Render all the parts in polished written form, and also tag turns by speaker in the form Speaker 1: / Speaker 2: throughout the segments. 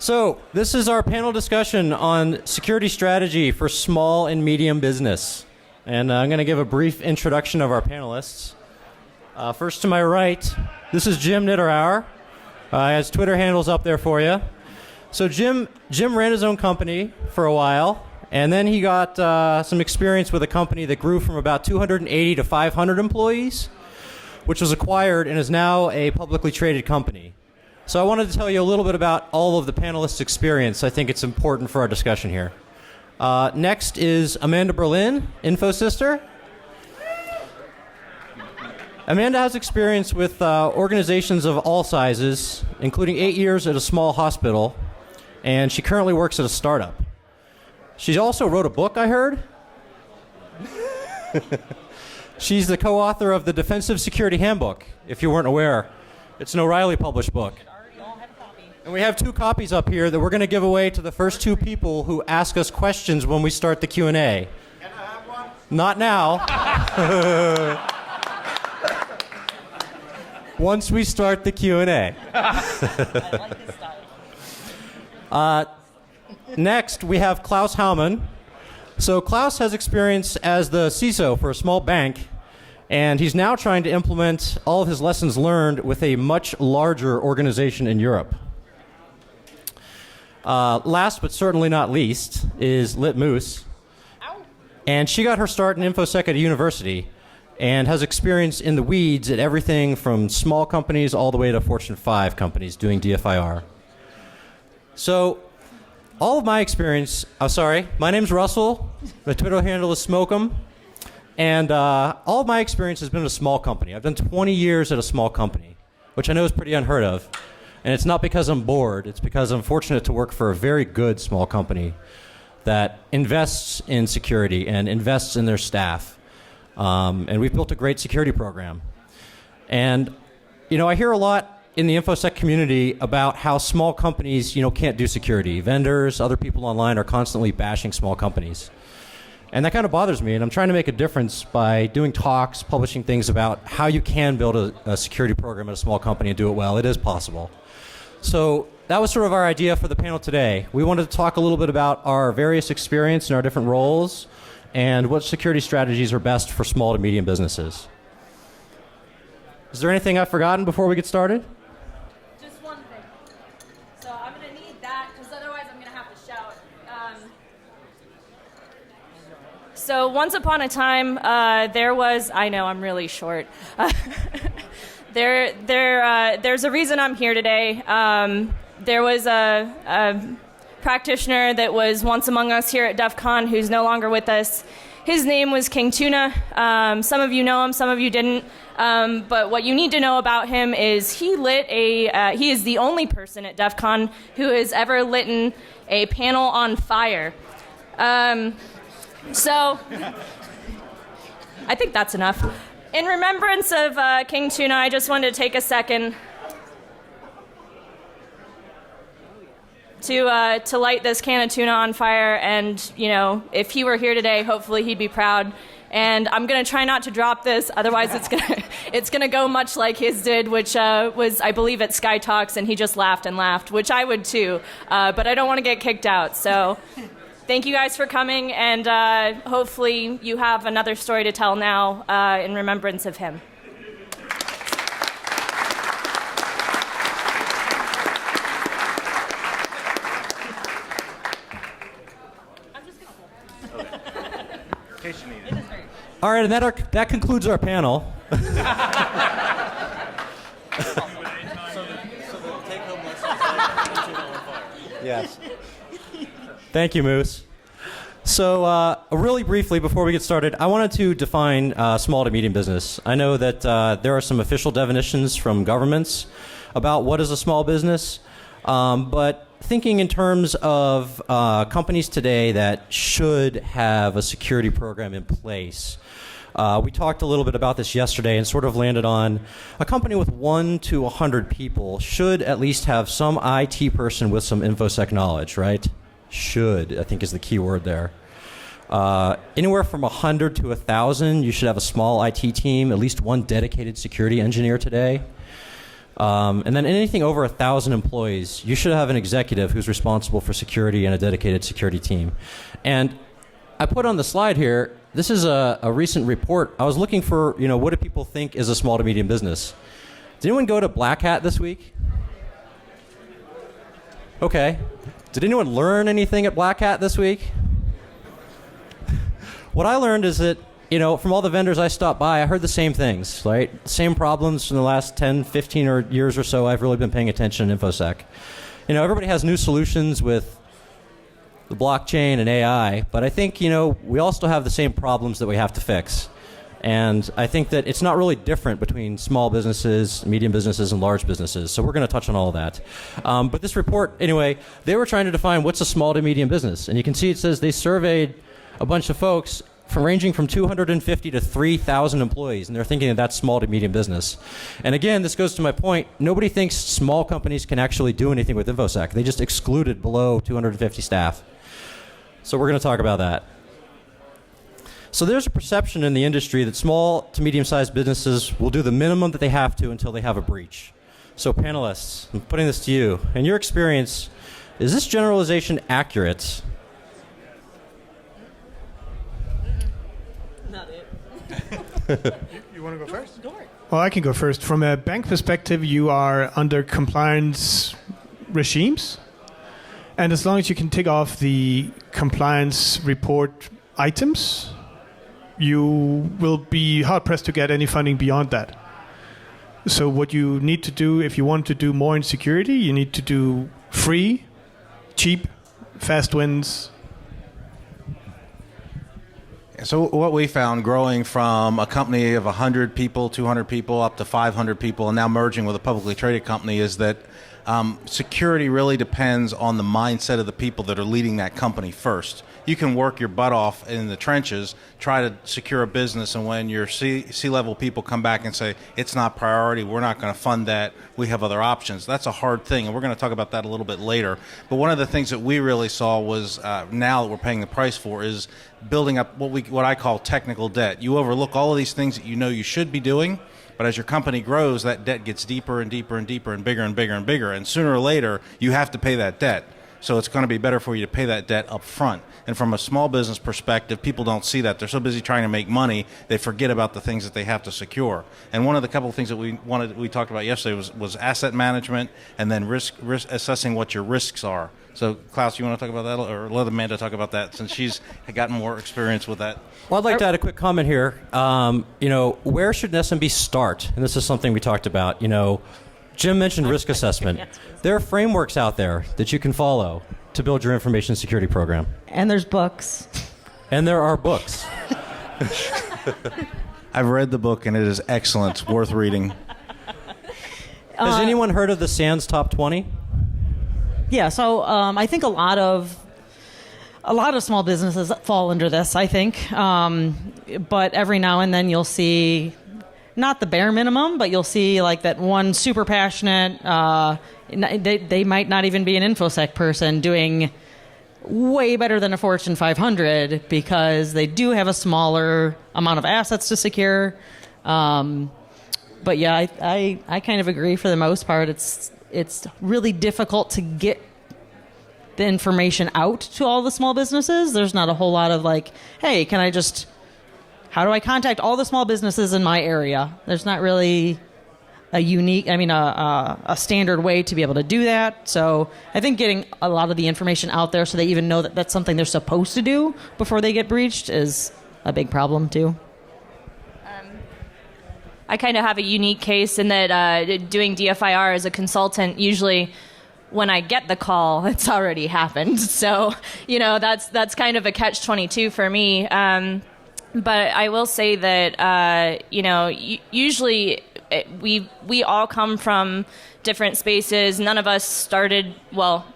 Speaker 1: So, this is our panel discussion on security strategy for small and medium business. And I'm going to give a brief introduction of our panelists. First to my right, this is Jim Nitterauer. He has Twitter handles up there for you. So Jim ran his own company for a while, and then he got some experience with a company that grew from about 280 to 500 employees, which was acquired and is now a publicly traded company. So I wanted to tell you a little bit about all of the panelists' experience. I think it's important for our discussion here. Next is Amanda Berlin, InfoSister. Amanda has experience with organizations of all sizes, including 8 years at a small hospital, and she currently works at a startup. She also wrote a book, I heard. She's the co-author of the Defensive Security Handbook, if you weren't aware. It's an O'Reilly published book. And we have 2 copies up here that we're going to give away to the first 2 people who ask us questions when we start the Q&A. Can I have one? Not now. Once we start the Q&A. I like this style. Next, we have claushoumann. So Klaus has experience as the CISO for a small bank, and he's now trying to implement all of his lessons learned with a much larger organization in Europe. Last but certainly not least is Lit Moose. And she got her start in InfoSec at a university and has experience in the weeds at everything from small companies all the way to Fortune 5 companies doing DFIR. So all of my experience, my name's Russell. My Twitter handle is Smoke'em. And all of my experience has been at a small company. I've done 20 years at a small company, which I know is pretty unheard of. And it's not because I'm bored. It's because I'm fortunate to work for a very good small company that invests in security and invests in their staff. And we've built a great security program. And, I hear a lot in the InfoSec community about how small companies, can't do security. Vendors, other people online are constantly bashing small companies. And that kind of bothers me, and I'm trying to make a difference by doing talks, publishing things about how you can build a security program at a small company and do it well. It is possible. So that was sort of our idea for the panel today. We wanted to talk a little bit about our various experience in our different roles and what security strategies are best for small to medium businesses. Is there anything I've forgotten before we get started?
Speaker 2: Just one thing. So I'm going to need that because otherwise I'm going to have to shout. So once upon a time, there was, I know I'm really short. There's a reason I'm here today. There was a practitioner that was once among us here at DEF CON who's no longer with us. His name was King Tuna. Some of you know him, some of you didn't. But what you need to know about him is he is the only person at DEF CON who has ever lit a panel on fire. So I think that's enough. In remembrance of King Tuna, I just wanted to take a second to light this can of tuna on fire. And, if he were here today, hopefully he'd be proud. And I'm going to try not to drop this, otherwise it's gonna go much like his did, which was, I believe, at Sky Talks, and he just laughed and laughed, which I would too. But I don't want to get kicked out, so thank you guys for coming, and hopefully you have another story to tell now in remembrance of him.
Speaker 1: All right, and that concludes our panel. Yes. Thank you, Moose. So really briefly, before we get started, I wanted to define small to medium business. I know that there are some official definitions from governments about what is a small business, but thinking in terms of companies today that should have a security program in place, we talked a little bit about this yesterday and sort of landed on a company with 1 to 100 people should at least have some IT person with some InfoSec knowledge, right? Should, I think, is the key word there. Anywhere from 100 to 1,000, you should have a small IT team, at least one dedicated security engineer today. And then anything over 1,000 employees, you should have an executive who's responsible for security and a dedicated security team. And I put on the slide here, this is a recent report. I was looking for, what do people think is a small to medium business? Did anyone go to Black Hat this week? Okay. Did anyone learn anything at Black Hat this week? What I learned is that, from all the vendors I stopped by, I heard the same things, right? Same problems from the last 10, 15 years or so I've really been paying attention in InfoSec. Everybody has new solutions with the blockchain and AI, but I think, we all still have the same problems that we have to fix. And I think that it's not really different between small businesses, medium businesses, and large businesses. So we're going to touch on all of that. But this report, anyway, they were trying to define what's a small to medium business. And you can see it says they surveyed a bunch of folks ranging from 250 to 3,000 employees, and they're thinking that that's small to medium business. And again, this goes to my point. Nobody thinks small companies can actually do anything with InfoSec. They just excluded below 250 staff. So we're going to talk about that. So there's a perception in the industry that small to medium-sized businesses will do the minimum that they have to until they have a breach. So panelists, I'm putting this to you. In your experience, is this generalization accurate?
Speaker 3: Not it.
Speaker 4: You want to go first?
Speaker 3: Go for it.
Speaker 4: Well, I can go first. From a bank perspective, you are under compliance regimes. And as long as you can tick off the compliance report items, you will be hard-pressed to get any funding beyond that. So what you need to do, if you want to do more in security, you need to do free, cheap, fast wins.
Speaker 5: So what we found growing from a company of 100 people, 200 people, up to 500 people, and now merging with a publicly traded company is that security really depends on the mindset of the people that are leading that company first. You can work your butt off in the trenches, try to secure a business, and when your C-level people come back and say, it's not priority, we're not going to fund that, we have other options, that's a hard thing, and we're going to talk about that a little bit later. But one of the things that we really saw was, now that we're paying the price for, is building up what I call technical debt. You overlook all of these things that you know you should be doing, but as your company grows, that debt gets deeper and deeper and deeper and bigger and bigger and bigger, and sooner or later, you have to pay that debt. So it's going to be better for you to pay that debt up front. And from a small business perspective, people don't see that. They're so busy trying to make money, they forget about the things that they have to secure. And one of the couple of things that we talked about yesterday was asset management, and then risk assessing what your risks are. So, Klaus, you want to talk about that, or let Amanda talk about that, since she's gotten more experience with that?
Speaker 1: Well, I'd like to add a quick comment here. Where should an SMB start? And this is something we talked about. Jim mentioned risk assessment. There are frameworks out there that you can follow to build your information security program.
Speaker 3: And there's books.
Speaker 1: And there are books.
Speaker 5: I've read the book, and it is excellent. It's worth reading.
Speaker 1: Has anyone heard of the SANS Top 20?
Speaker 3: Yeah, so I think a lot of small businesses fall under this, I think. But every now and then you'll see, not the bare minimum, but you'll see like that one super passionate, they might not even be an InfoSec person doing way better than a Fortune 500 because they do have a smaller amount of assets to secure. But yeah, I kind of agree for the most part. It's really difficult to get the information out to all the small businesses. There's not a whole lot of like, hey, how do I contact all the small businesses in my area? There's not really a standard way to be able to do that. So I think getting a lot of the information out there so they even know that that's something they're supposed to do before they get breached is a big problem too.
Speaker 2: I kind of have a unique case in that doing DFIR as a consultant, usually when I get the call, it's already happened. So, that's kind of a catch-22 for me. But I will say that, usually we all come from different spaces. None of us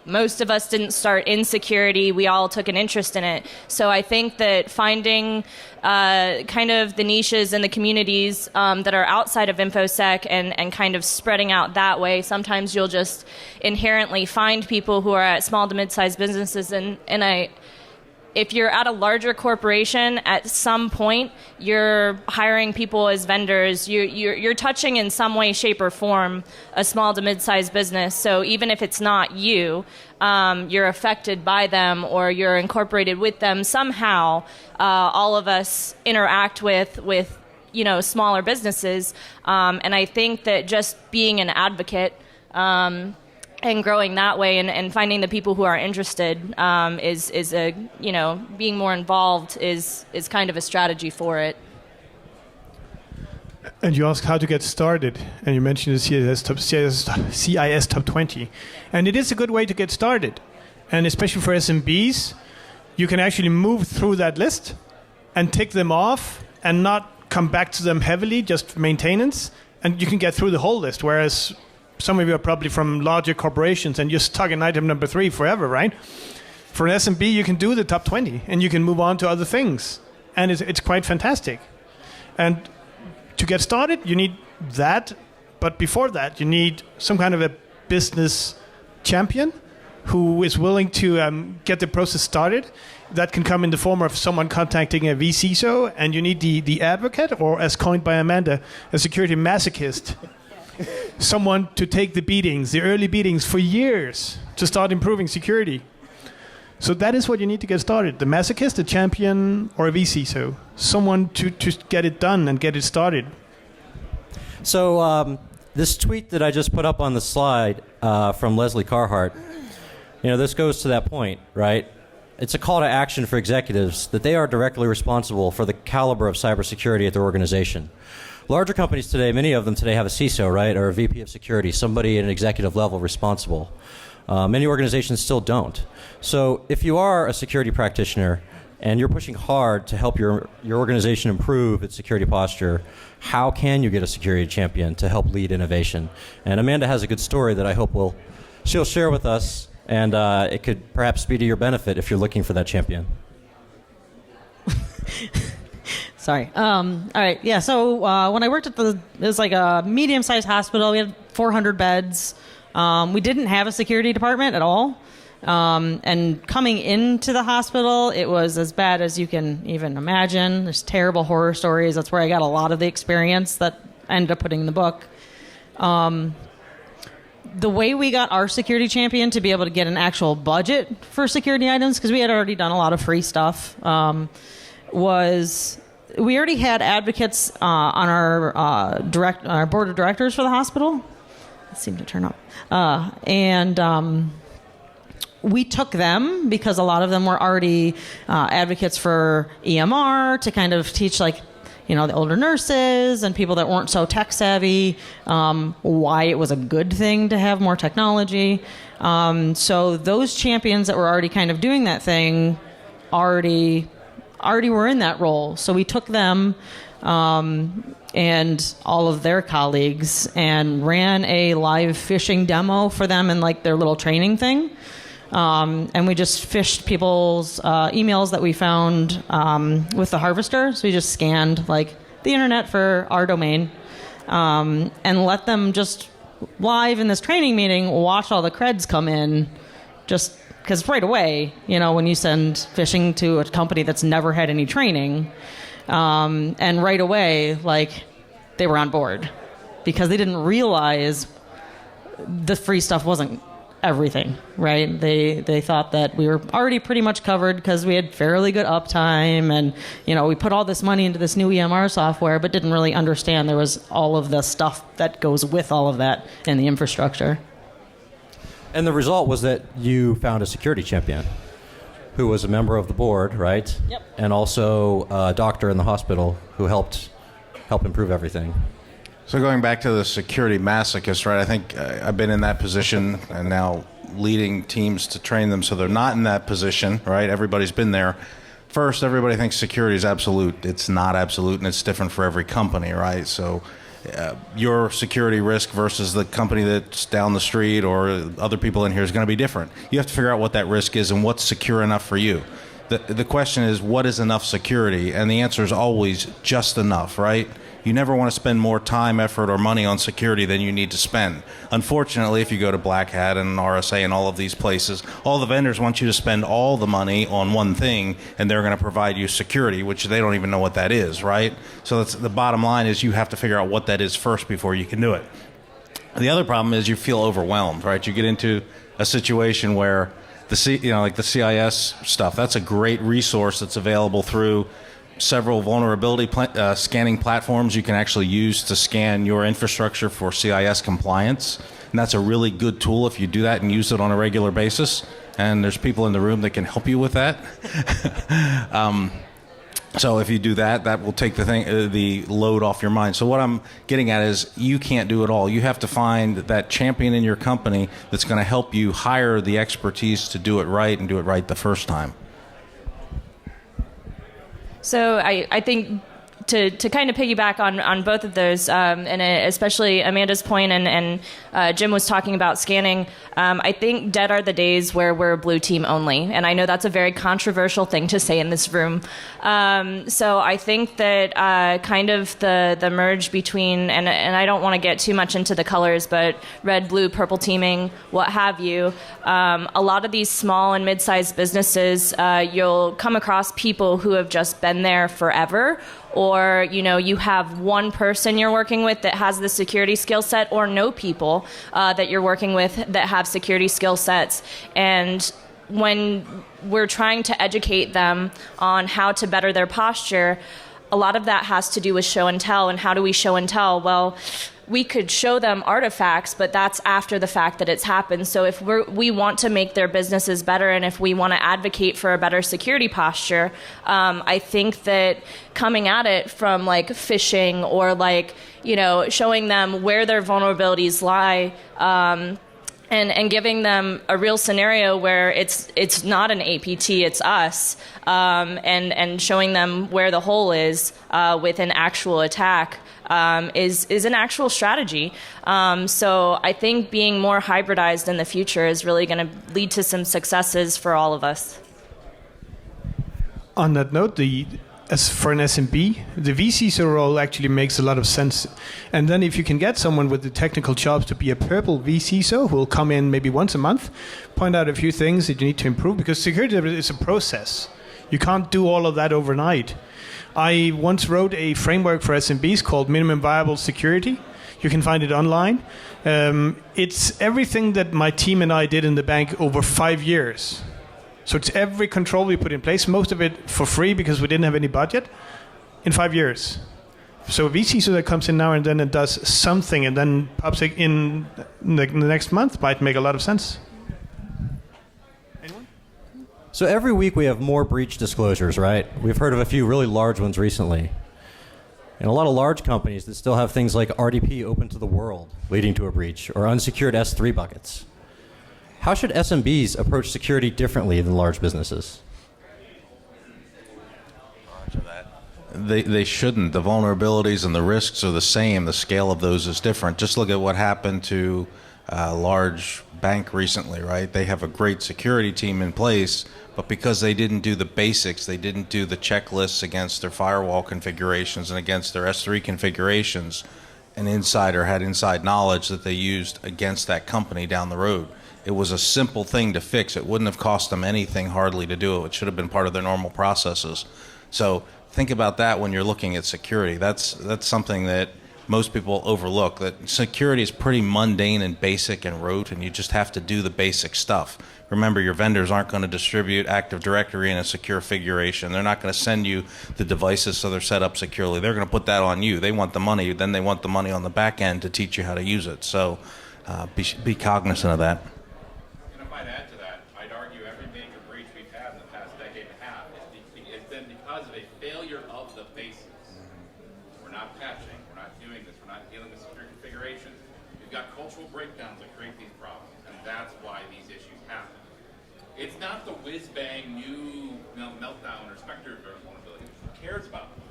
Speaker 2: most of us didn't start in security. We all took an interest in it. So I think that finding kind of the niches and the communities that are outside of InfoSec and kind of spreading out that way, sometimes you'll just inherently find people who are at small to mid-sized businesses. And if you're at a larger corporation, at some point you're hiring people as vendors. You're touching in some way, shape, or form a small to mid-sized business. So even if it's not you, you're affected by them or you're incorporated with them somehow. All of us interact with smaller businesses, and I think that just being an advocate and growing that way and finding the people who are interested is a, being more involved is kind of a strategy for it.
Speaker 4: And you asked how to get started, and you mentioned the CIS Top 20. And it is a good way to get started. And especially for SMBs, you can actually move through that list and tick them off and not come back to them heavily, just maintenance. And you can get through the whole list, whereas some of you are probably from larger corporations and you're stuck in item number 3 forever, right? For an SMB, you can do the top 20 and you can move on to other things. And it's quite fantastic. And to get started, you need that. But before that, you need some kind of a business champion who is willing to get the process started. That can come in the form of someone contacting a VCSO, and you need the advocate, or as coined by Amanda, a security masochist. Someone to take the beatings, the early beatings for years to start improving security. So that is what you need to get started. The masochist, a champion, or a VCSO. Someone to get it done and get it started.
Speaker 1: So this tweet that I just put up on the slide from Leslie Carhart, this goes to that point, right? It's a call to action for executives that they are directly responsible for the caliber of cybersecurity at their organization. Larger companies today, many of them today have a CISO, right, or a VP of security, somebody at an executive level responsible. Many organizations still don't. So if you are a security practitioner and you're pushing hard to help your organization improve its security posture, how can you get a security champion to help lead innovation? And Amanda has a good story that I hope she'll share with us, and it could perhaps be to your benefit if you're looking for that champion.
Speaker 3: Sorry. All right. Yeah. So when I worked at it was like a medium-sized hospital. We had 400 beds. We didn't have a security department at all. And coming into the hospital, it was as bad as you can even imagine. There's terrible horror stories. That's where I got a lot of the experience that I ended up putting in the book. The way we got our security champion to be able to get an actual budget for security items, because we had already done a lot of free stuff, was we already had advocates on our board of directors for the hospital. It seemed to turn up. And we took them because a lot of them were already advocates for EMR to kind of teach, the older nurses and people that weren't so tech savvy, why it was a good thing to have more technology. So those champions that were already kind of doing that thing already were in that role. So we took them and all of their colleagues and ran a live phishing demo for them in their little training thing. And we just phished people's emails that we found with the harvester. So we just scanned the internet for our domain and let them just live in this training meeting watch all the creds come in, just because right away, when you send phishing to a company that's never had any training, and right away, they were on board because they didn't realize the free stuff wasn't everything, right? They thought that we were already pretty much covered because we had fairly good uptime, and we put all this money into this new EMR software, but didn't really understand there was all of the stuff that goes with all of that in the infrastructure.
Speaker 1: And the result was that you found a security champion who was a member of the board, right?
Speaker 3: Yep.
Speaker 1: And also a doctor in the hospital who helped improve everything.
Speaker 5: So going back to the security masochist, right, I think I've been in that position and now leading teams to train them so they're not in that position, right? Everybody's been there. First, everybody thinks security is absolute. It's not absolute, and it's different for every company, right? So your security risk versus the company that's down the street or other people in here is going to be different. You have to figure out what that risk is and what's secure enough for you. The question is, what is enough security? And the answer is always just enough, right? You never want to spend more time, effort, or money on security than you need to spend. Unfortunately, if you go to Black Hat and RSA and all of these places, all the vendors want you to spend all the money on one thing, and they're going to provide you security, which they don't even know what that is, right? So that's, the bottom line is you have to figure out what that is first before you can do it. The other problem is you feel overwhelmed, right? You get into a situation where like the CIS stuff, that's a great resource that's available through several vulnerability scanning platforms you can actually use to scan your infrastructure for CIS compliance. And that's a really good tool if you do that and use it on a regular basis. And there's people in the room that can help you with that. So if you do that, that will take the load off your mind. So what I'm getting at is you can't do it all. You have to find that champion in your company that's going to help you hire the expertise to do it right and do it right the first time.
Speaker 2: So I think to kind of piggyback on both of those, and especially Amanda's point and Jim was talking about scanning, I think dead are the days where we're blue team only. And I know that's a very controversial thing to say in this room. So I think that kind of the merge between, and I don't want to get too much into the colors, but red, blue, purple teaming, what have you, a lot of these small and mid-sized businesses, you'll come across people who have just been there forever, or you have one person you're working with that has the security skill set, or no people that you're working with that have security skill sets. And when we're trying to educate them on how to better their posture, a lot of that has to do with show and tell. And how do we show and tell? Well, we could show them artifacts, but that's after the fact that it's happened. So if we want to make their businesses better, and if we want to advocate for a better security posture, I think that coming at it from like phishing or like, showing them where their vulnerabilities lie, and giving them a real scenario where it's not an APT, it's us, and showing them where the hole is with an actual attack is an actual strategy. So I think being more hybridized in the future is really going to lead to some successes for all of us.
Speaker 4: On that note, as for an SMB, the VCISO role actually makes a lot of sense. And then if you can get someone with the technical chops to be a purple VCISO who will come in maybe once a month, point out a few things that you need to improve, because security is a process. You can't do all of that overnight. I once wrote a framework for SMBs called Minimum Viable Security. You can find it online. It's everything that my team and I did in the bank over 5 years. So it's every control we put in place, most of it for free because we didn't have any budget, in 5 years. So a VC that comes in now and then and does something and then pops it in the next month might make a lot of sense. Anyone?
Speaker 1: So every week we have more breach disclosures, right? We've heard of a few really large ones recently. And a lot of large companies that still have things like RDP open to the world leading to a breach, or unsecured S3 buckets. How should SMBs approach security differently than large businesses?
Speaker 5: They shouldn't. The vulnerabilities and the risks are the same. The scale of those is different. Just look at what happened to a large bank recently, right? They have a great security team in place, but because they didn't do the basics, they didn't do the checklists against their firewall configurations and against their S3 configurations, an insider had inside knowledge that they used against that company down the road. It was a simple thing to fix. It wouldn't have cost them anything hardly to do it. It should have been part of their normal processes. So think about that when you're looking at security. That's something that most people overlook, that security is pretty mundane and basic and rote, and you just have to do the basic stuff. Remember, your vendors aren't going to distribute Active Directory in a secure configuration. They're not going to send you the devices so they're set up securely. They're going to put that on you. They want the money. Then they want the money on the back end to teach you how to use it. So be cognizant of that.
Speaker 6: I'd add to that, I'd argue every major breach we've had in the past decade and a half has been because of a failure of the basics. We're not patching, we're not doing this, we're not dealing with secure configurations. We've got cultural breakdowns that create these problems, and that's why these issues happen. It's not the whiz-bang new meltdown or Spectre vulnerability. Who cares about them?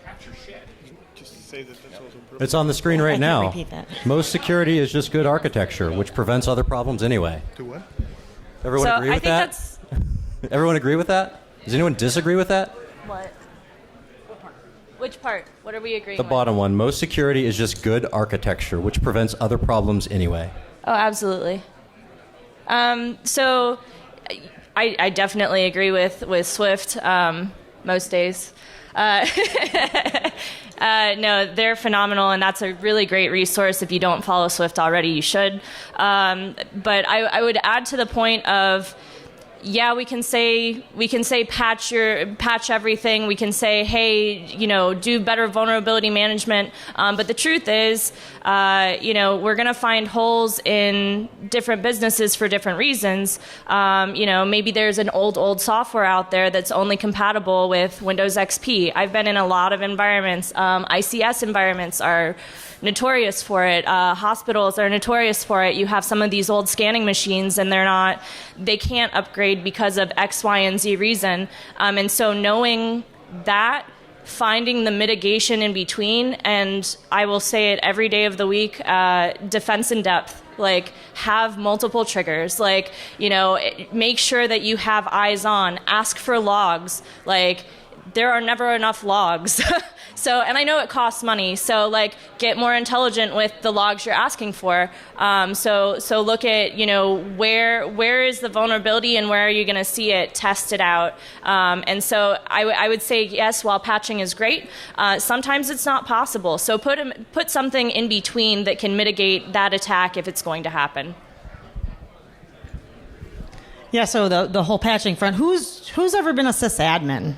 Speaker 6: Patch your shit.
Speaker 4: Just say that that's also
Speaker 1: It's on the screen right
Speaker 3: I can't
Speaker 1: now.
Speaker 3: repeat that.
Speaker 1: Most security is just good architecture, which prevents other problems anyway.
Speaker 4: Do what?
Speaker 1: Everyone
Speaker 2: So
Speaker 1: agree
Speaker 2: I
Speaker 1: with
Speaker 2: think
Speaker 1: that?
Speaker 2: that's
Speaker 1: Everyone agree with that? Does anyone disagree with that?
Speaker 2: what. Which part? What are we agreeing
Speaker 1: The
Speaker 2: with?
Speaker 1: bottom one. Most security is just good architecture, which prevents other problems anyway.
Speaker 2: Oh, absolutely. So I definitely agree with Swift most days. No, they're phenomenal, and that's a really great resource. If you don't follow Swift already, you should. But I would add to the point of, yeah, we can say patch everything. We can say, hey, do better vulnerability management. But the truth is, we're going to find holes in different businesses for different reasons. Maybe there's an old software out there that's only compatible with Windows XP. I've been in a lot of environments. ICS environments are notorious for it. Hospitals are notorious for it. You have some of these old scanning machines, and they can't upgrade because of X, Y, and Z reason. And so knowing that, finding the mitigation in between, and I will say it every day of the week, defense in depth. Like, have multiple triggers. Like, make sure that you have eyes on. Ask for logs. Like, there are never enough logs. So, and I know it costs money, so get more intelligent with the logs you're asking for. So look at, where is the vulnerability and where are you going to see it, test it out. And so I would say, yes, while patching is great, sometimes it's not possible. So put something in between that can mitigate that attack if it's going to happen.
Speaker 3: Yeah, so the whole patching front, who's ever been a sysadmin?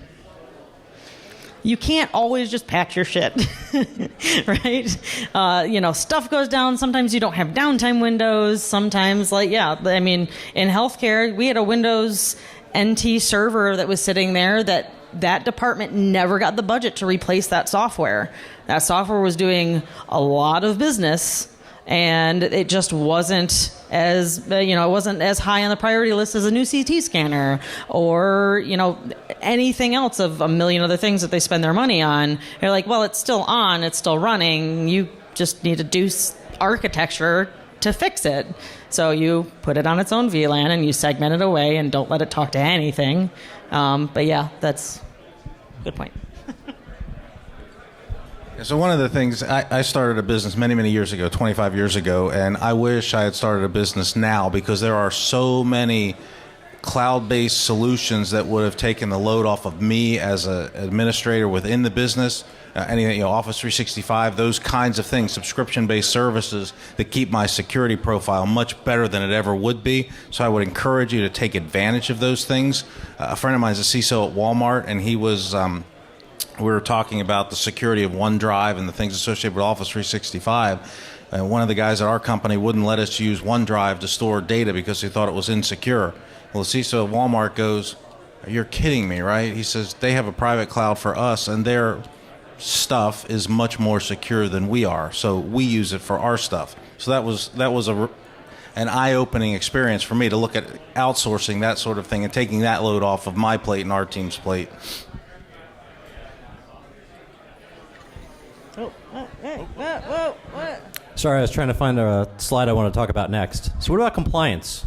Speaker 3: You can't always just patch your shit, right? Stuff goes down. Sometimes you don't have downtime windows. Sometimes, in healthcare, we had a Windows NT server that was sitting there that department never got the budget to replace that software. That software was doing a lot of business, and it just wasn't as high on the priority list as a new CT scanner or anything else of a million other things that they spend their money on. They're like, well, it's still on, it's still running. You just need to do architecture to fix it. So you put it on its own VLAN and you segment it away and don't let it talk to anything. But yeah, that's a good point.
Speaker 5: So one of the things, I started a business many, many years ago, 25 years ago, and I wish I had started a business now because there are so many cloud-based solutions that would have taken the load off of me as an administrator within the business. Anything, Office 365, those kinds of things, subscription-based services that keep my security profile much better than it ever would be. So I would encourage you to take advantage of those things. A friend of mine is a CISO at Walmart, and he was... we were talking about the security of OneDrive and the things associated with Office 365. And one of the guys at our company wouldn't let us use OneDrive to store data because he thought it was insecure. Well, the CISO at Walmart goes, "You're kidding me, right?" He says, "They have a private cloud for us, and their stuff is much more secure than we are. So we use it for our stuff." So that was an eye-opening experience for me to look at outsourcing that sort of thing and taking that load off of my plate and our team's plate.
Speaker 1: Sorry, I was trying to find a slide I want to talk about next. So what about compliance?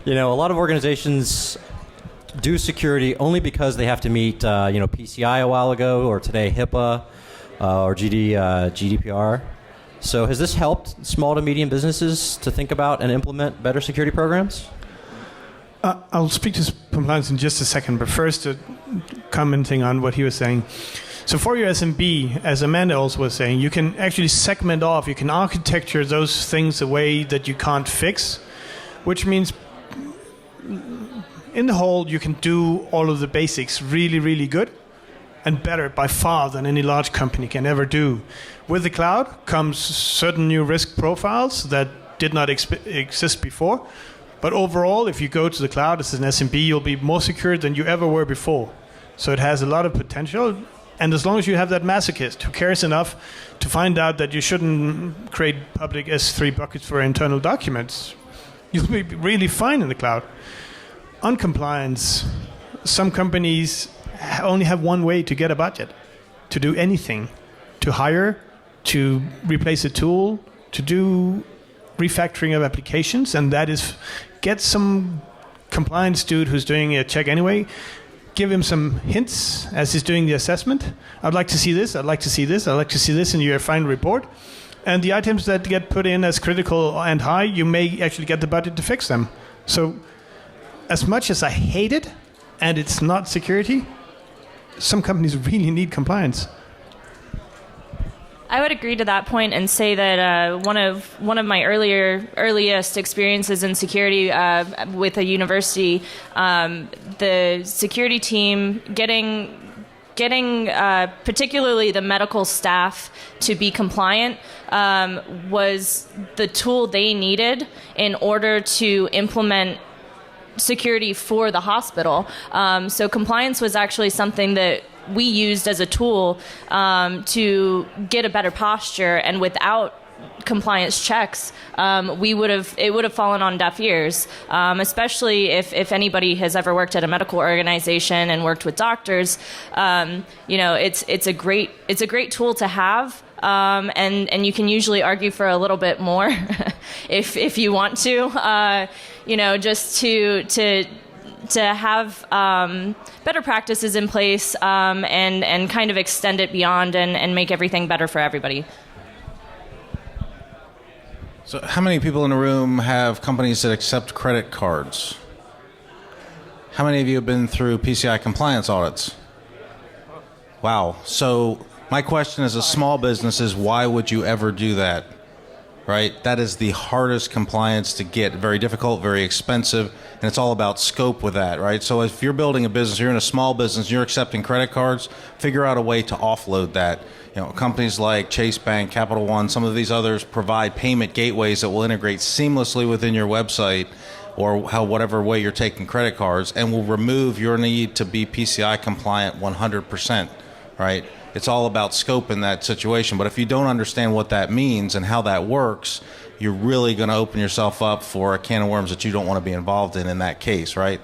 Speaker 1: A lot of organizations do security only because they have to meet, PCI a while ago, or today HIPAA, or GDPR. So has this helped small to medium businesses to think about and implement better security programs?
Speaker 4: I'll speak to compliance in just a second, but first, commenting on what he was saying. So for your SMB, as Amanda also was saying, you can actually segment off, you can architecture those things a way that you can't fix, which means in the whole, you can do all of the basics really, really good and better by far than any large company can ever do. With the cloud comes certain new risk profiles that did not exist before. But overall, if you go to the cloud as an SMB, you'll be more secure than you ever were before. So it has a lot of potential. And as long as you have that masochist who cares enough to find out that you shouldn't create public S3 buckets for internal documents, you'll be really fine in the cloud. On compliance, some companies only have one way to get a budget, to do anything, to hire, to replace a tool, to do refactoring of applications, and that is get some compliance dude who's doing a check anyway, give him some hints as he's doing the assessment. I'd like to see this, I'd like to see this, I'd like to see this in your final report. And the items that get put in as critical and high, you may actually get the budget to fix them. So as much as I hate it, and it's not security, some companies really need compliance.
Speaker 2: I would agree to that point and say that one of my earliest experiences in security with a university, the security team getting particularly the medical staff to be compliant was the tool they needed in order to implement security for the hospital. So compliance was actually something that we used as a tool to get a better posture, and without compliance checks, it would have fallen on deaf ears. Especially if anybody has ever worked at a medical organization and worked with doctors, it's a great tool to have. And you can usually argue for a little bit more if you want to, just to have better practices in place and kind of extend it beyond and make everything better for everybody.
Speaker 5: So how many people in the room have companies that accept credit cards? How many of you have been through PCI compliance audits? Wow. So my question as a small business is, why would you ever do that? Right? That is the hardest compliance to get. Very difficult, very expensive, and it's all about scope with that, right? So if you're building a business, you're in a small business, you're accepting credit cards, figure out a way to offload that. Companies like Chase Bank, Capital One, some of these others provide payment gateways that will integrate seamlessly within your website or whatever way you're taking credit cards, and will remove your need to be PCI compliant 100%, right? It's all about scope in that situation. But if you don't understand what that means and how that works, you're really going to open yourself up for a can of worms that you don't want to be involved in that case, right?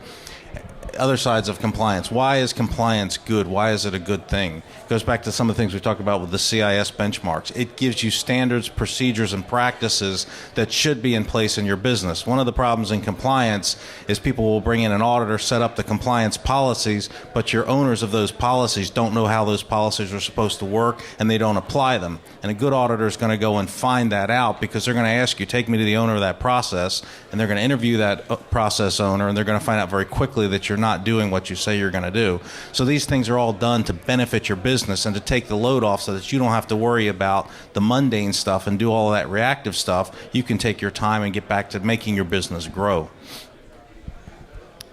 Speaker 5: Other sides of compliance. Why is compliance good? Why is it a good thing? It goes back to some of the things we talked about with the CIS benchmarks. It gives you standards, procedures, and practices that should be in place in your business. One of the problems in compliance is people will bring in an auditor, set up the compliance policies, but your owners of those policies don't know how those policies are supposed to work, and they don't apply them. And a good auditor is going to go and find that out, because they're going to ask you, take me to the owner of that process, and they're going to interview that process owner, and they're going to find out very quickly that you're not doing what you say you're going to do. So these things are all done to benefit your business and to take the load off so that you don't have to worry about the mundane stuff and do all of that reactive stuff. You can take your time and get back to making your business grow.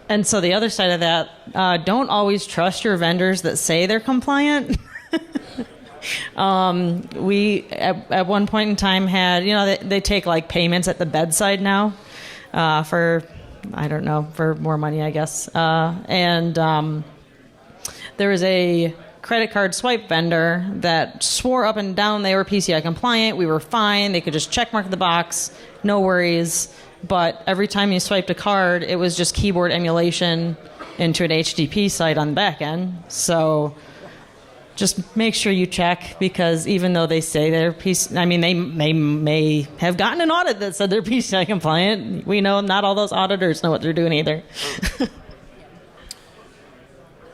Speaker 3: And so the other side of that, don't always trust your vendors that say they're compliant. We, at one point in time, had, they take like payments at the bedside now for, I don't know, for more money, I guess. And there was a credit card swipe vendor that swore up and down they were PCI compliant. We were fine. They could just check mark the box, no worries. But every time you swiped a card, it was just keyboard emulation into an HTTP site on the back end. So just make sure you check, because even though they say they're they may have gotten an audit that said they're PCI compliant. We know not all those auditors know what they're doing either.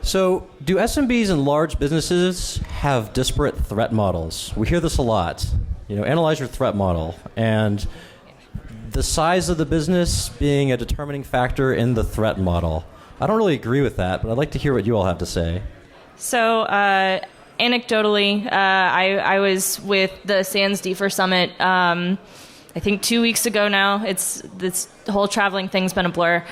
Speaker 1: So, do SMBs and large businesses have disparate threat models? We hear this a lot. Analyze your threat model, and the size of the business being a determining factor in the threat model. I don't really agree with that, but I'd like to hear what you all have to say.
Speaker 2: So, anecdotally, I was with the SANS DFIR Summit, I think 2 weeks ago now. This whole traveling thing's been a blur.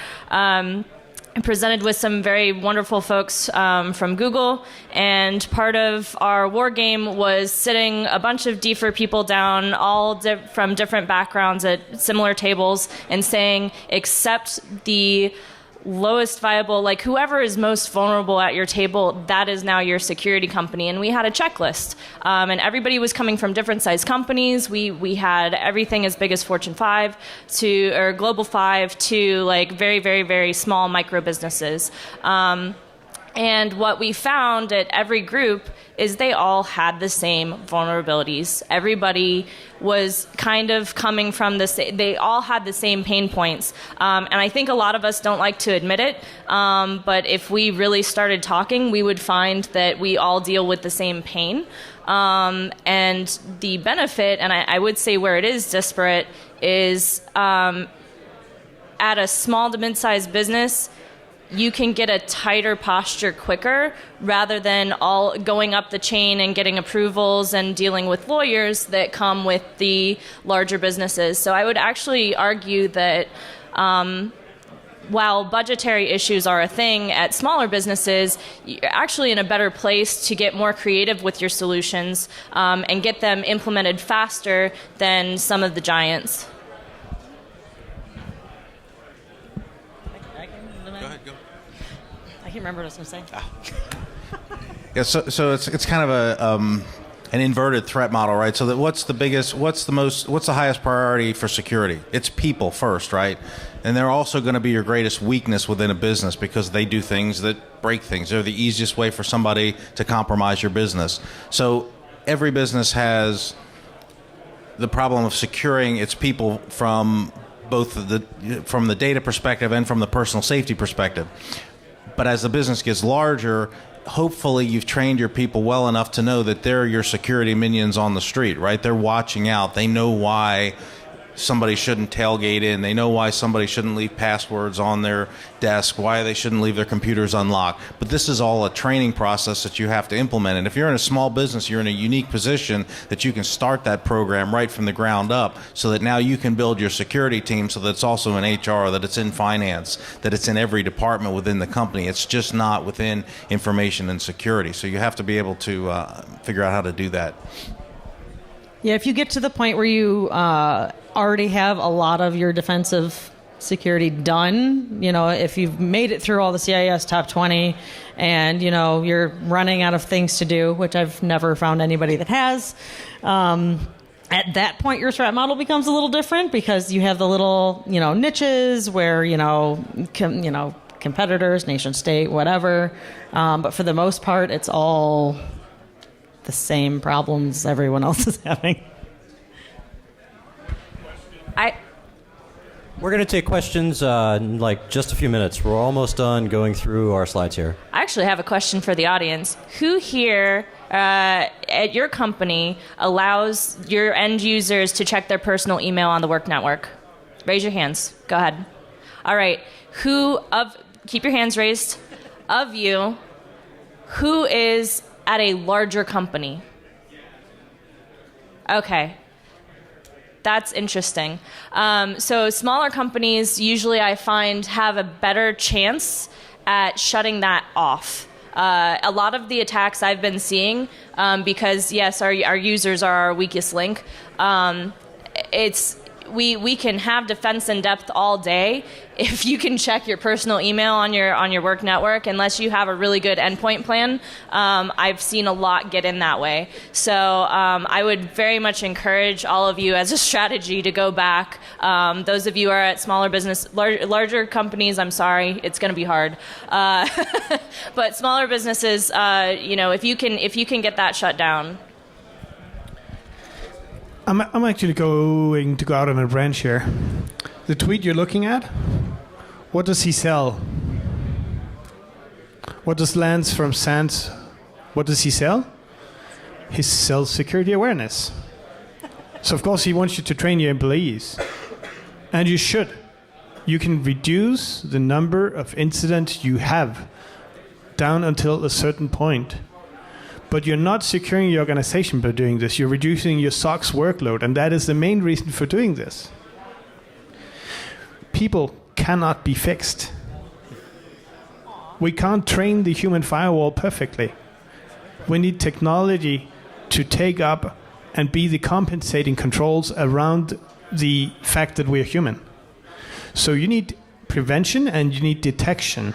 Speaker 2: I presented with some very wonderful folks from Google, and part of our war game was sitting a bunch of DFIR people down, all from different backgrounds at similar tables, and saying, accept the lowest viable, like whoever is most vulnerable at your table, that is now your security company. And we had a checklist, and everybody was coming from different size companies. We had everything as big as Fortune 5 or Global 5 to like very, very, very small micro businesses. And what we found at every group is they all had the same vulnerabilities. Everybody was kind of coming from they all had the same pain points. And I think a lot of us don't like to admit it, but if we really started talking, we would find that we all deal with the same pain. And the benefit, and I would say where it is disparate, is at a small to mid-sized business, you can get a tighter posture quicker rather than all going up the chain and getting approvals and dealing with lawyers that come with the larger businesses. So I would actually argue that while budgetary issues are a thing at smaller businesses, you're actually in a better place to get more creative with your solutions and get them implemented faster than some of the giants.
Speaker 3: I can't remember what I was going to say.
Speaker 5: Yeah, so it's kind of an inverted threat model, right? So that what's the highest priority for security? It's people first, right? And they're also going to be your greatest weakness within a business because they do things that break things. They're the easiest way for somebody to compromise your business. So every business has the problem of securing its people from both from the data perspective and from the personal safety perspective. But as the business gets larger, hopefully you've trained your people well enough to know that they're your security minions on the street, right? They're watching out. They know why somebody shouldn't tailgate in. They know why somebody shouldn't leave passwords on their desk, why they shouldn't leave their computers unlocked. But this is all a training process that you have to implement. And if you're in a small business, you're in a unique position that you can start that program right from the ground up so that now you can build your security team so that it's also in HR, that it's in finance, that it's in every department within the company. It's just not within information and security. So you have to be able to figure out how to do that.
Speaker 3: Yeah, if you get to the point where you already have a lot of your defensive security done, if you've made it through all the CIS top 20 and, you're running out of things to do, which I've never found anybody that has, at that point your threat model becomes a little different because you have the little, niches where, competitors, nation state, whatever. But for the most part, it's all the same problems everyone else is having.
Speaker 1: We're going to take questions in just a few minutes. We're almost done going through our slides here.
Speaker 2: I actually have a question for the audience. Who here at your company allows your end users to check their personal email on the work network? Raise your hands. Go ahead. All right. Keep your hands raised. Of you, who is at a larger company? Okay. That's interesting. So smaller companies usually I find have a better chance at shutting that off. A lot of the attacks I've been seeing, because yes, our users are our weakest link, we can have defense in depth all day if you can check your personal email on your work network. Unless you have a really good endpoint plan, I've seen a lot get in that way. So I would very much encourage all of you as a strategy to go back. Those of you who are at smaller business, larger companies, I'm sorry, it's going to be hard. But smaller businesses, if you can get that shut down.
Speaker 4: I'm actually going to go out on a branch here. The tweet you're looking at, what does he sell? What does Lance from SANS, what does he sell? He sells security awareness. So of course he wants you to train your employees. And you should. You can reduce the number of incidents you have down until a certain point. But you're not securing your organization by doing this. You're reducing your SOC's workload, and that is the main reason for doing this. People cannot be fixed. We can't train the human firewall perfectly. We need technology to take up and be the compensating controls around the fact that we're human. So you need prevention and you need detection.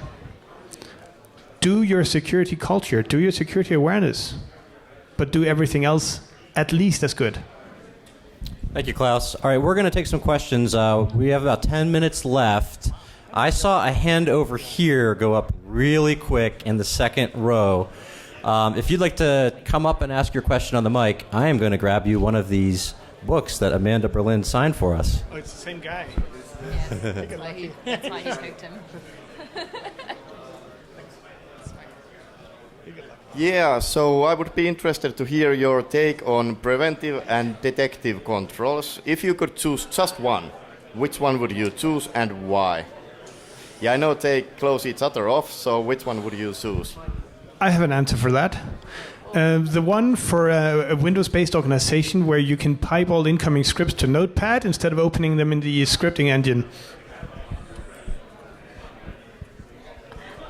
Speaker 4: Do your security culture, do your security awareness, but do everything else at least as good.
Speaker 1: Thank you, Klaus. All right, we're going to take some questions. We have about 10 minutes left. I saw a hand over here go up really quick in the second row. If you'd like to come up and ask your question on the mic, I am going to grab you one of these books that Amanda Berlin signed for us.
Speaker 4: Oh, it's the same guy.
Speaker 2: That's why he picked him.
Speaker 7: Yeah, so I would be interested to hear your take on preventive and detective controls. If you could choose just one, which one would you choose and why? Yeah, I know they close each other off, so which one would you choose?
Speaker 4: I have an answer for that. The one for a Windows-based organization where you can pipe all incoming scripts to Notepad instead of opening them in the scripting engine.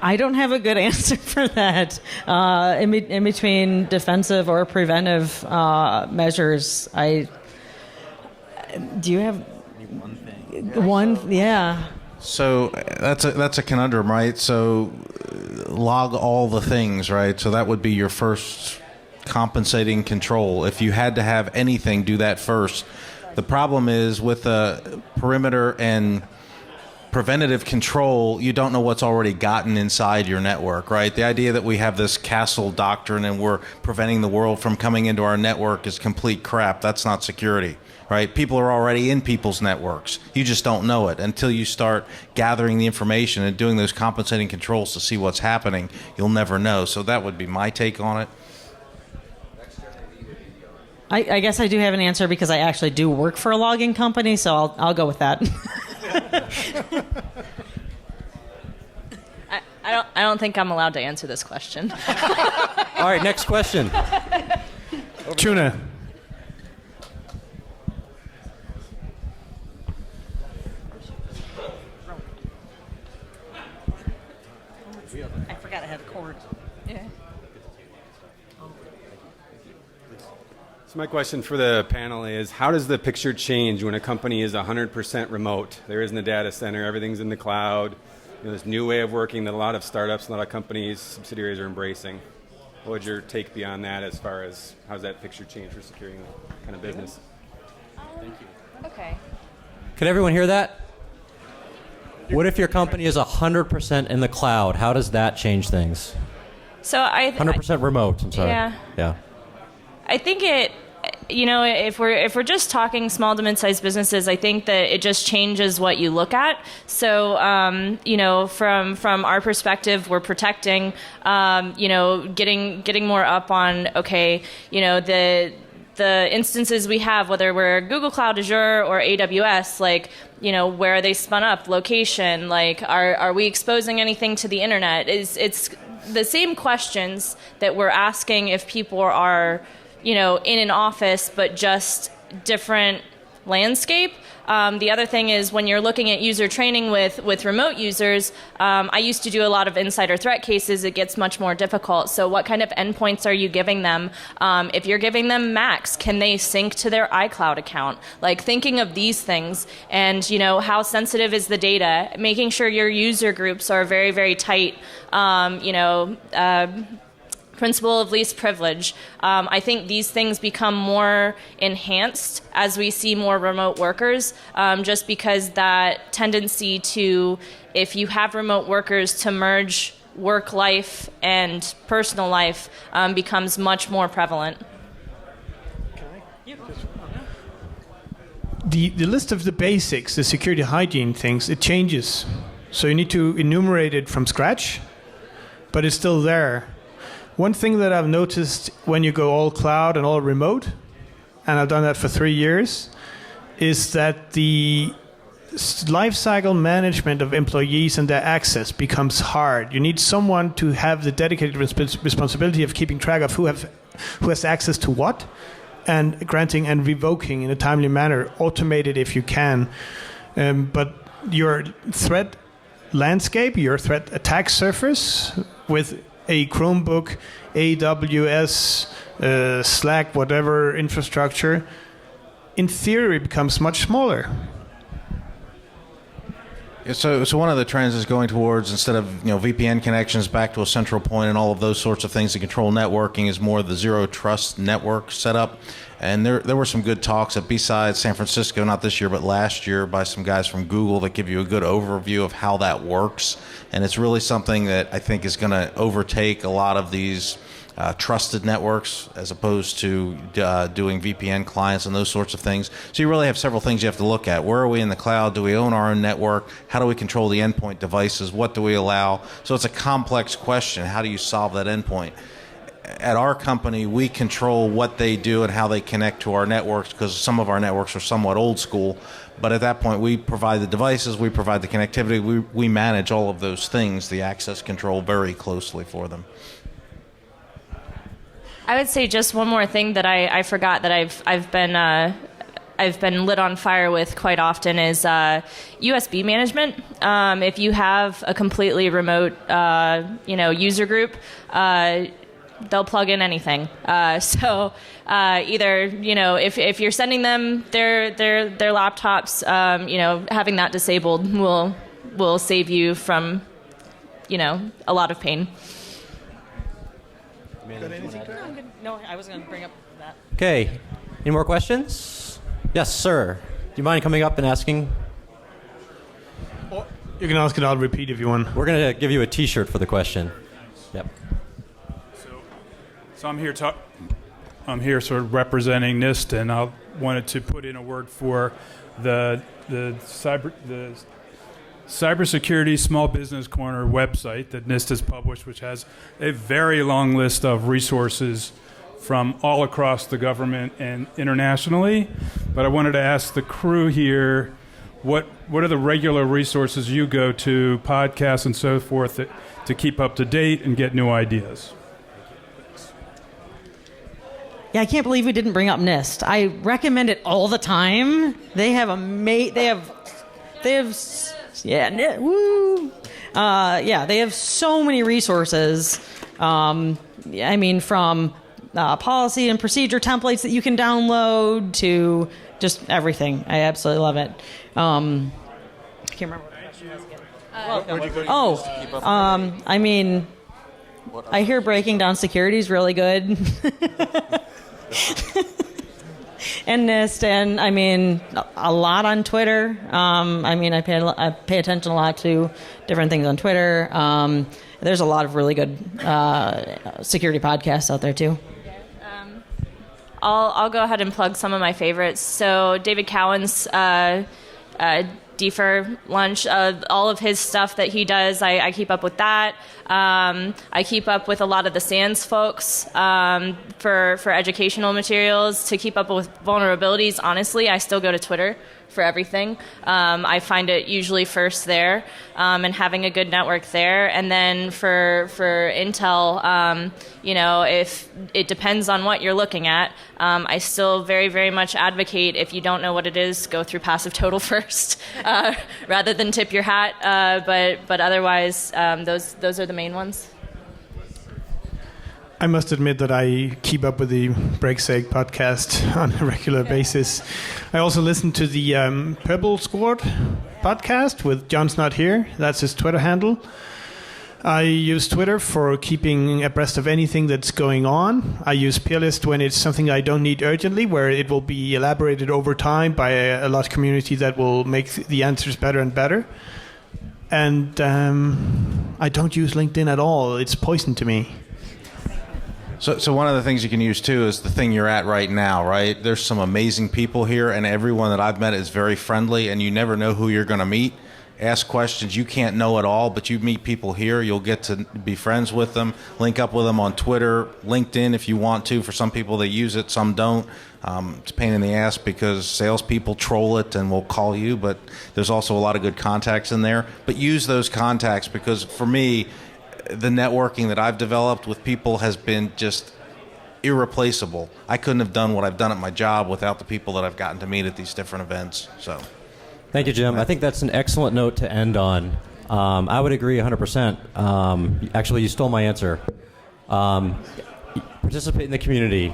Speaker 3: I don't have a good answer for that. In between defensive or preventive measures, do you have one? Yeah.
Speaker 5: So that's a conundrum, right? So log all the things, right? So that would be your first compensating control. If you had to have anything, do that first. The problem is with the perimeter and preventative control, you don't know what's already gotten inside your network, right? The idea that we have this castle doctrine and we're preventing the world from coming into our network is complete crap. That's not security, right? People are already in people's networks. You just don't know it. Until you start gathering the information and doing those compensating controls to see what's happening, you'll never know. So that would be my take on it.
Speaker 3: I guess I do have an answer because I actually do work for a logging company, so I'll go with that.
Speaker 2: I don't think I'm allowed to answer this question.
Speaker 1: All right, next question.
Speaker 4: Tuna.
Speaker 3: I forgot I had a cord.
Speaker 2: Yeah.
Speaker 8: So my question for the panel is, how does the picture change when a company is 100% remote? There isn't a data center, everything's in the cloud. You know, this new way of working that a lot of startups, a lot of companies, subsidiaries are embracing. What would your take be on that as far as how does that picture change for securing that kind of business?
Speaker 2: Thank you. Okay.
Speaker 1: Can everyone hear that? What if your company is 100% in the cloud? How does that change things?
Speaker 2: So
Speaker 1: 100% remote, I'm sorry.
Speaker 2: Yeah. I think if we're just talking small to mid-sized businesses, I think that it just changes what you look at. So, from our perspective, we're protecting, getting more up on, the instances we have, whether we're Google Cloud, Azure, or AWS, where are they spun up, location, are we exposing anything to the internet? It's the same questions that we're asking if people are in an office, but just different landscape. The other thing is when you're looking at user training with remote users, I used to do a lot of insider threat cases. It gets much more difficult. So what kind of endpoints are you giving them? If you're giving them Macs, can they sync to their iCloud account? Thinking of these things and, how sensitive is the data, making sure your user groups are very, very tight, principle of least privilege. I think these things become more enhanced as we see more remote workers, just because that tendency to, if you have remote workers, to merge work life and personal life becomes much more prevalent.
Speaker 4: The list of the basics, the security hygiene things, it changes. So you need to enumerate it from scratch, but it's still there. One thing that I've noticed when you go all cloud and all remote, and I've done that for 3 years, is that the lifecycle management of employees and their access becomes hard. You need someone to have the dedicated responsibility of keeping track of who has access to what, and granting and revoking in a timely manner, automated if you can. But your threat landscape, your threat attack surface with a Chromebook, AWS, Slack, whatever infrastructure, in theory becomes much smaller.
Speaker 5: So one of the trends is going towards, instead of VPN connections back to a central point and all of those sorts of things to control networking, is more the zero trust network setup. And there were some good talks at B-Side San Francisco, not this year but last year, by some guys from Google that give you a good overview of how that works. And it's really something that I think is going to overtake a lot of these trusted networks, as opposed to doing VPN clients and those sorts of things. So you really have several things you have to look at. Where are we in the cloud? Do we own our own network? How do we control the endpoint devices? What do we allow? So it's a complex question. How do you solve that endpoint? At our company, we control what they do and how they connect to our networks, because some of our networks are somewhat old school. But at that point, we provide the devices, we provide the connectivity, we manage all of those things, the access control, very closely for them.
Speaker 2: I would say just one more thing that I forgot that I've been lit on fire with quite often is USB management. If you have a completely remote user group, they'll plug in anything. So either if you're sending them their laptops, having that disabled will save you from a lot of pain.
Speaker 3: No, I was going to bring up that.
Speaker 1: Okay. Any more questions? Yes, sir. Do you mind coming up and asking?
Speaker 4: You can ask it, I'll repeat if you want.
Speaker 1: We're going to give you a T-shirt for the question. Yep.
Speaker 9: So I'm here sort of representing NIST, and I wanted to put in a word for the Cybersecurity Small Business Corner website that NIST has published, which has a very long list of resources from all across the government and internationally. But I wanted to ask the crew here, what are the regular resources you go to, podcasts and so forth, to keep up to date and get new ideas?
Speaker 3: Yeah, I can't believe we didn't bring up NIST. I recommend it all the time. They have they have so many resources. From policy and procedure templates that you can download to just everything. I absolutely love it. I can't remember what the question was again. I hear breaking down security is really good. And NIST, and a lot on Twitter. I pay attention a lot to different things on Twitter. There's a lot of really good security podcasts out there too.
Speaker 2: I'll go ahead and plug some of my favorites. So David Cowan's DFIR lunch, all of his stuff that he does, I keep up with that. I keep up with a lot of the SANS folks for educational materials. To keep up with vulnerabilities, honestly, I still go to Twitter for everything. I find it usually first there, and having a good network there. And then for Intel, if it depends on what you're looking at, I still very, very much advocate, if you don't know what it is, go through Passive Total first, rather than tip your hat. But otherwise, those are the main ones.
Speaker 4: I must admit that I keep up with the Breaksake podcast on a regular basis. I also listen to the Purple Squad podcast with John's Not Here. That's his Twitter handle. I use Twitter for keeping abreast of anything that's going on. I use Peerlist when it's something I don't need urgently, where it will be elaborated over time by a large community that will make the answers better and better. And I don't use LinkedIn at all. It's poison to me.
Speaker 5: So one of the things you can use too is the thing you're at right now, right? There's some amazing people here, and everyone that I've met is very friendly, and you never know who you're going to meet. Ask questions. You can't know it all, but you meet people here. You'll get to be friends with them, link up with them on Twitter, LinkedIn if you want to. For some people, they use it, some don't. It's a pain in the ass because salespeople troll it and will call you, but there's also a lot of good contacts in there. But use those contacts, because for me, the networking that I've developed with people has been just irreplaceable. I couldn't have done what I've done at my job without the people that I've gotten to meet at these different events. So,
Speaker 1: thank you, Jim. I think that's an excellent note to end on. I would agree 100%. Actually, you stole my answer. Participate in the community.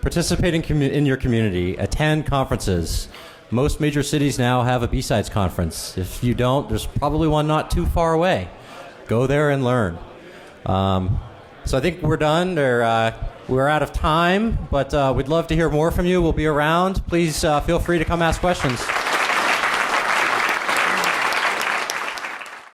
Speaker 1: Participate in your community. Attend conferences. Most major cities now have a B-Sides conference. If you don't, there's probably one not too far away. Go there and learn. So I think we're done. We're out of time, but we'd love to hear more from you. We'll be around. Please feel free to come ask questions.